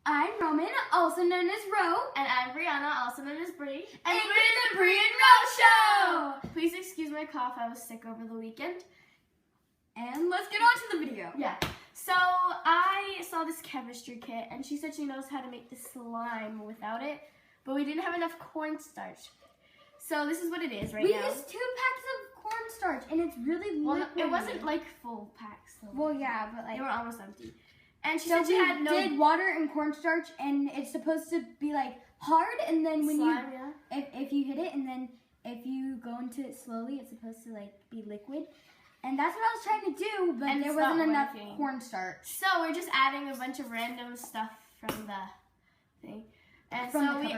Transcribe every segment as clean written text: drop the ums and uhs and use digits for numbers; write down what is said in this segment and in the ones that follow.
I'm Roman, also known as Ro. And I'm Brianna, also known as Bri. And we're the TheBriyandRo Show! Please excuse my cough, I was sick over the weekend. And let's get on to the video. Yeah. So I saw this chemistry kit and she said she knows how to make the slime without it, but we didn't have enough cornstarch. So this is what it is now. We used 2 packs of cornstarch and it's really liquid. It wasn't like full packs. So well, yeah, but like... they were almost empty. And she so said she had no... did water and cornstarch and it's supposed to be like hard and then when slime, if you hit it and then if you go into it slowly, it's supposed to like be liquid. And that's what I was trying to do, but there wasn't enough cornstarch. So we're just adding a bunch of random stuff from the thing. And so we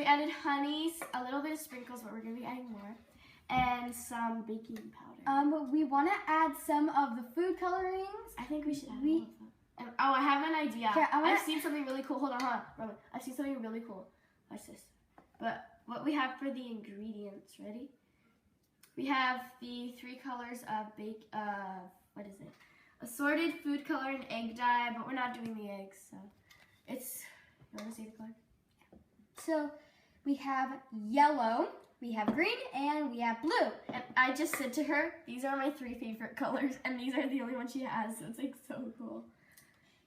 added honey, a little bit of sprinkles, but we're gonna be adding more, and some baking powder. We want to add some of the food colorings. I think we should add all of them. And, I have an idea. Yeah, I've seen something really cool. Hold on, Roman. I've seen something really cool. Watch this. But what we have for the ingredients, ready? We have the 3 colors of what is it? Assorted food color and egg dye, but we're not doing the eggs, so it's, you want to see the color? So we have yellow, we have green, and we have blue. And I just said to her, these are my 3 favorite colors, and these are the only ones she has, so it's like so cool.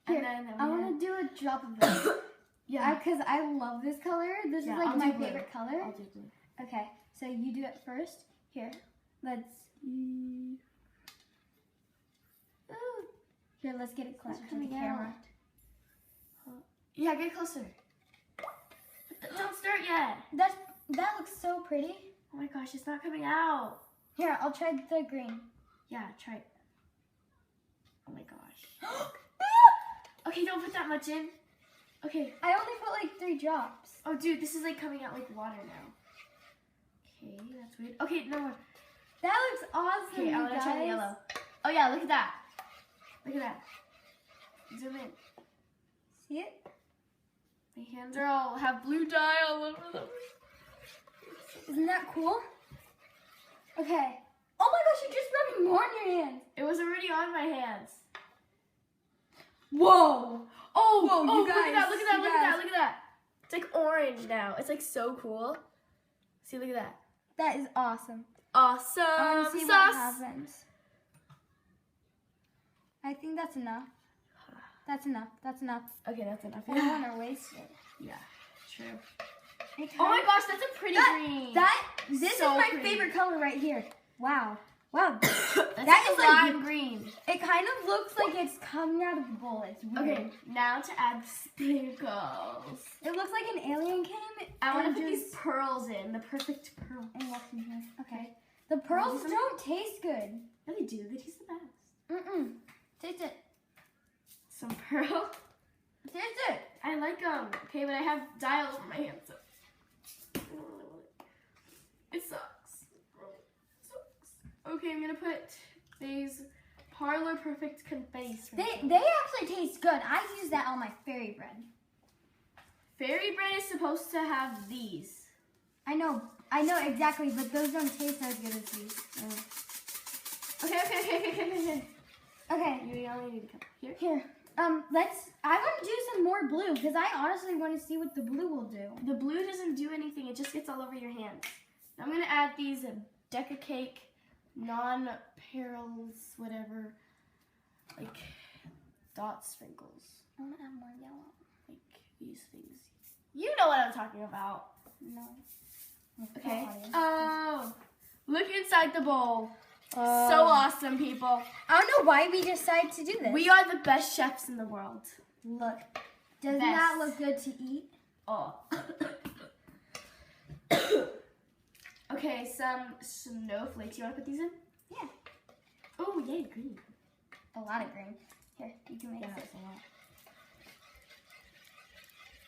Here, and then I want to do a drop of this. Yeah. Because I love this color. This is like my favorite color. I'll do blue. Okay, so you do it first. Here, let's see. Ooh. Here, let's get it closer to the camera. Yeah, get closer. Don't start yet. That looks so pretty. Oh my gosh, it's not coming out. Here, I'll try the green. Yeah, try it. Oh my gosh. Okay, don't put that much in. Okay. I only put like 3 drops. Oh, dude, this is like coming out like water now. Okay, that's weird. Okay, no more. That looks awesome. Okay, I want to try the yellow. Oh yeah, look at that. Look at that. Zoom in. See it? My hands are all have blue dye all over them. Isn't that cool? Okay. Oh my gosh, you're just rubbing more on your hands. It was already on my hands. Whoa. Oh, you look guys, at that, look at that, look at that, look at that. It's like orange now. It's like so cool. See, look at that. That is awesome. Awesome I want to see what happens. I think that's enough. That's enough. That's enough. Okay, that's enough. I don't want to waste it. Yeah, true. Oh my gosh, that's a pretty green. This so is my pretty. favorite color right here. Wow. Wow. That is lime green. It kind of looks like it's coming out of the bowl. It's weird. Okay, now to add sprinkles. It looks like an alien came. I want to put these pearls in, the perfect pearl. And what's in here? Okay. The pearls don't taste good. No, they do. They taste the best. Taste it. Some pearl. Taste it. I like them. Okay, but I have dye all over my hands. So. It sucks. Okay, I'm gonna put these Parlor Perfect confetti. They actually taste good. I use that on my fairy bread. Fairy bread is supposed to have these. I know exactly, but those don't taste as good as these. Okay. Okay. You only need to come here. Here. I want to do some more blue because I honestly want to see what the blue will do. The blue doesn't do anything. It just gets all over your hands. Now I'm gonna add these Deca Cake non-pearls, whatever, like dot sprinkles. I want to add more yellow. Like these things. You know what I'm talking about. No. Okay. Oh, look inside the bowl. So awesome, people. I don't know why we decided to do this. We are the best chefs in the world. Look. Doesn't that look good to eat? Oh. Okay, some snowflakes. You want to put these in? Yeah. Oh, yay, green. A lot of green. Here, you can make it. A lot.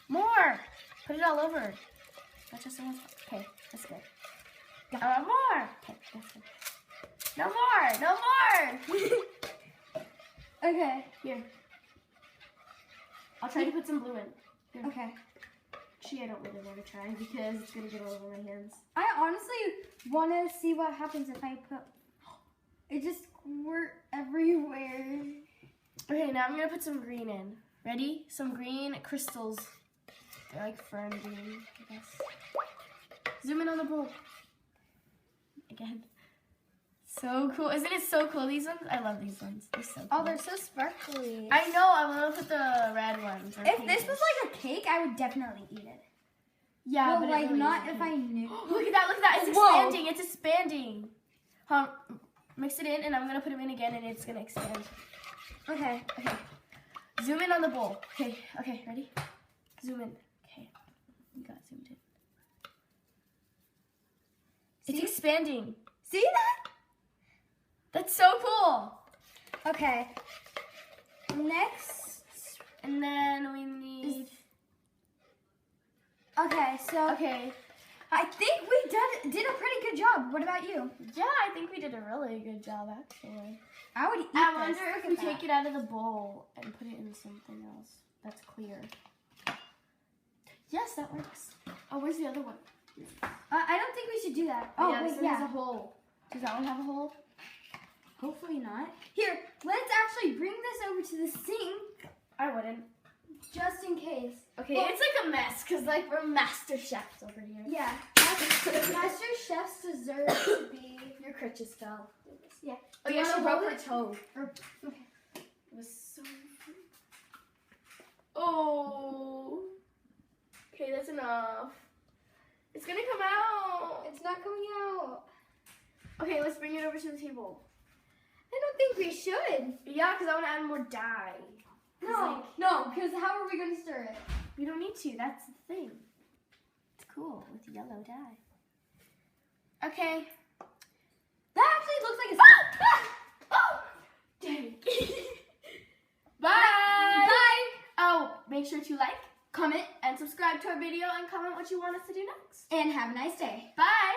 More. Put it all over. Not just in one spot. Okay, that's good. More. Okay, that's good. No more. No more. Okay. Here. I'll try to put some blue in. Here. Okay. Actually, I don't really want to try because it's going to get all over my hands. I honestly want to see what happens if I put... It just squirt everywhere. Okay, now I'm going to put some green in. Ready? Some green crystals. They're like fern green, I guess. Zoom in on the bowl. Again. So cool. Isn't it so cool, these ones? I love these ones. They're so cool. Oh, they're so sparkly. I know. I'm going to put the red ones. If this was like a cake, I would definitely eat it. Yeah, well, but like, it really not isn't. if I knew. Look at that. Look at that. It's Whoa. expanding. It's expanding. Mix it in, and I'm going to put them in again, and it's going to expand. Okay. Okay. Zoom in on the bowl. Okay. Okay. Ready? Zoom in. Okay. You got zoomed in. It's expanding. See that? That's so cool. Okay. Next. And then we need... Okay, so... Okay. I think we did a pretty good job. What about you? Yeah, I think we did a really good job, actually. I would eat I this. wonder if we take it out of the bowl and put it in something else that's clear. Yes, that works. Oh, where's the other one? I don't think we should do that. Oh, yeah, wait, this one has a hole. Does that one have a hole? Hopefully not. Here, let's actually bring this over to the sink. I wouldn't. Just in case. Okay, well, it's like a mess because like we're master chefs over here. Yeah. Master chefs deserve to be... Your crutches fell. Yeah. Oh, yeah, she broke her toe. Okay. It was so... Oh. Okay, that's enough. It's gonna come out. It's not coming out. Okay, let's bring it over to the table. I don't think we should. Yeah, because I want to add more dye. No, because how are we going to stir it? We don't need to. That's the thing. It's cool with yellow dye. Okay. That actually looks like a... Oh! Dang. Bye. Bye. Oh, make sure to like, comment, and subscribe to our video and comment what you want us to do next. And have a nice day. Bye.